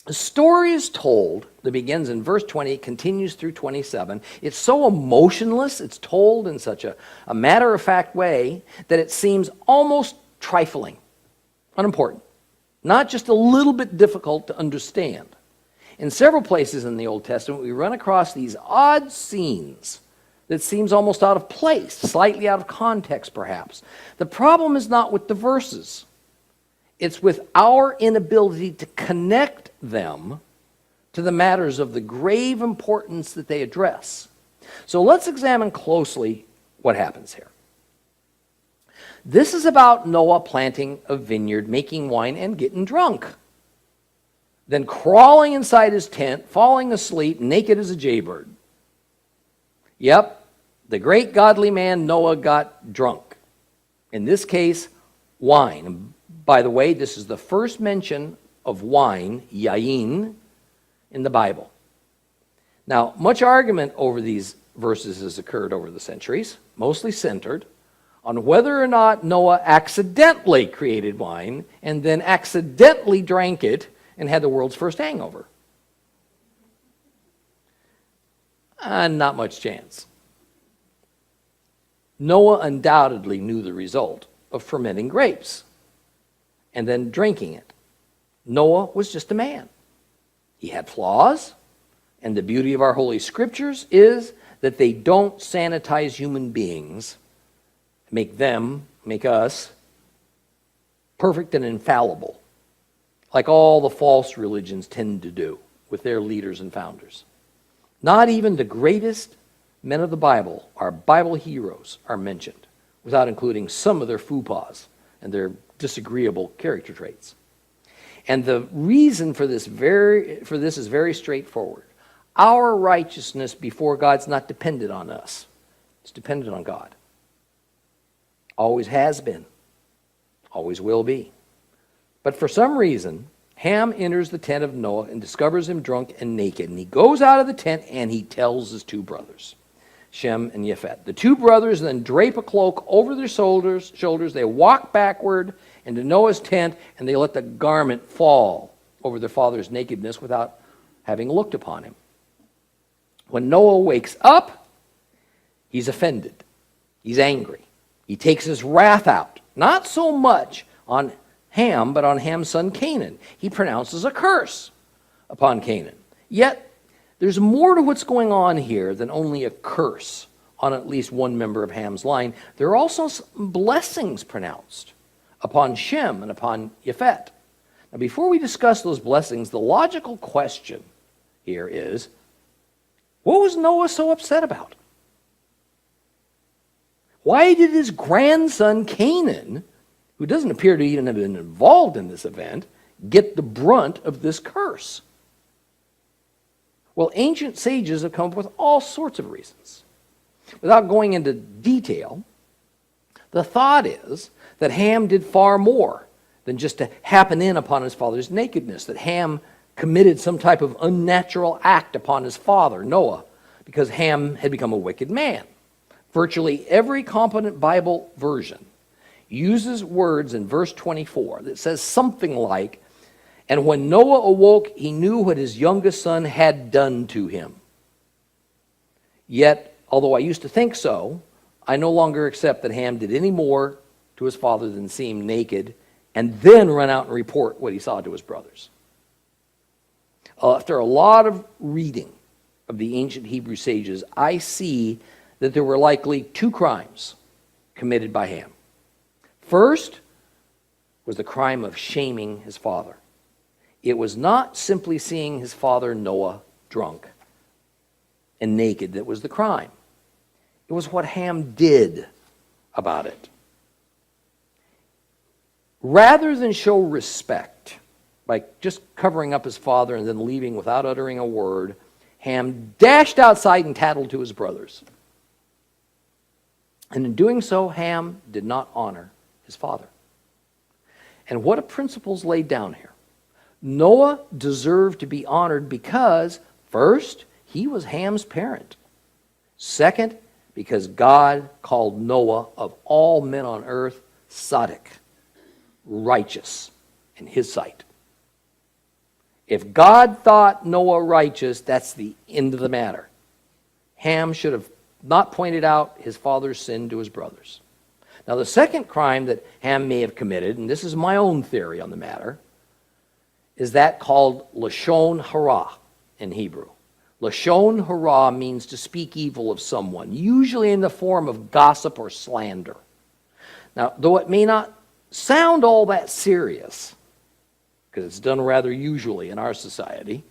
The story is told that begins in verse 20, continues through 27. It's so emotionless, it's told in such a matter-of-fact way that it seems almost trifling, unimportant, not just a little bit difficult to understand. In several places in the Old Testament, we run across these odd scenes that seems almost out of place, slightly out of context perhaps. The problem is not with the verses. It's with our inability to connect them to the matters of the grave importance that they address. So let's examine closely what happens here. This is about Noah planting a vineyard, making wine, and getting drunk. Then crawling inside his tent, falling asleep, naked as a jaybird. Yep, the great godly man Noah got drunk. In this case, wine. By the way, this is the first mention of wine, yayin, in the Bible. Now, much argument over these verses has occurred over the centuries, mostly centered on whether or not Noah accidentally created wine and then accidentally drank it and had the world's first hangover. Not much chance. Noah undoubtedly knew the result of fermenting grapes and then drinking it. Noah was just a man. He had flaws, and the beauty of our Holy Scriptures is that they don't sanitize human beings, make us, perfect and infallible, like all the false religions tend to do with their leaders and founders. Not even the greatest men of the Bible, our Bible heroes, are mentioned, without including some of their faux pas and their disagreeable character traits. And the reason for this is very straightforward. Our righteousness before God's not dependent on us. It's dependent on God. Always has been. Always will be. But for some reason, Ham enters the tent of Noah and discovers him drunk and naked. And he goes out of the tent and he tells his two brothers, Shem and Japheth. The two brothers then drape a cloak over their shoulders. They walk backward into Noah's tent, and they let the garment fall over their father's nakedness without having looked upon him. When Noah wakes up, he's offended. He's angry. He takes his wrath out, not so much on Ham, but on Ham's son Canaan. He pronounces a curse upon Canaan. Yet, there's more to what's going on here than only a curse on at least one member of Ham's line. There are also some blessings pronounced upon Shem and upon Japheth. Now, before we discuss those blessings, the logical question here is, what was Noah so upset about? Why did his grandson Canaan, who doesn't appear to even have been involved in this event, get the brunt of this curse? Well, ancient sages have come up with all sorts of reasons. Without going into detail, the thought is that Ham did far more than just to happen in upon his father's nakedness, that Ham committed some type of unnatural act upon his father, Noah, because Ham had become a wicked man. Virtually every competent Bible version uses words in verse 24 that says something like, and when Noah awoke, he knew what his youngest son had done to him. Yet, although I used to think so, I no longer accept that Ham did any more to his father than see him naked and then run out and report what he saw to his brothers. After a lot of reading of the ancient Hebrew sages, I see that there were likely two crimes committed by Ham. First was the crime of shaming his father. It was not simply seeing his father Noah drunk and naked that was the crime. It was what Ham did about it. Rather than show respect by just covering up his father and then leaving without uttering a word, Ham dashed outside and tattled to his brothers. And in doing so, Ham did not honor his father. And what a principle's laid down here. Noah deserved to be honored because, first, he was Ham's parent. Second, because God called Noah of all men on earth tzaddik, righteous in his sight. If God thought Noah righteous, that's the end of the matter. Ham should have not pointed out his father's sin to his brothers. Now, the second crime that Ham may have committed, and this is my own theory on the matter, is that called lashon hara in Hebrew. Lashon hara means to speak evil of someone, usually in the form of gossip or slander. Now, though it may not sound all that serious, because it's done rather usually in our society,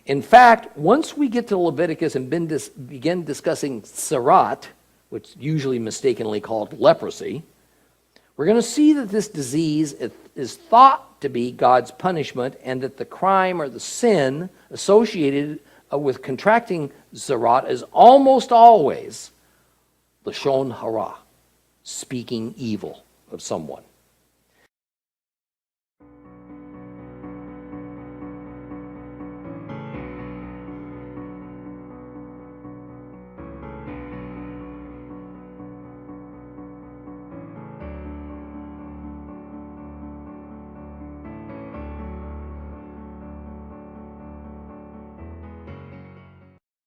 in fact, once we get to Leviticus and begin discussing tzara'at, which is usually mistakenly called leprosy, we're going to see that this disease is thought to be God's punishment, and that the crime or the sin associated with contracting tzara'at is almost always lashon hara, speaking evil of someone.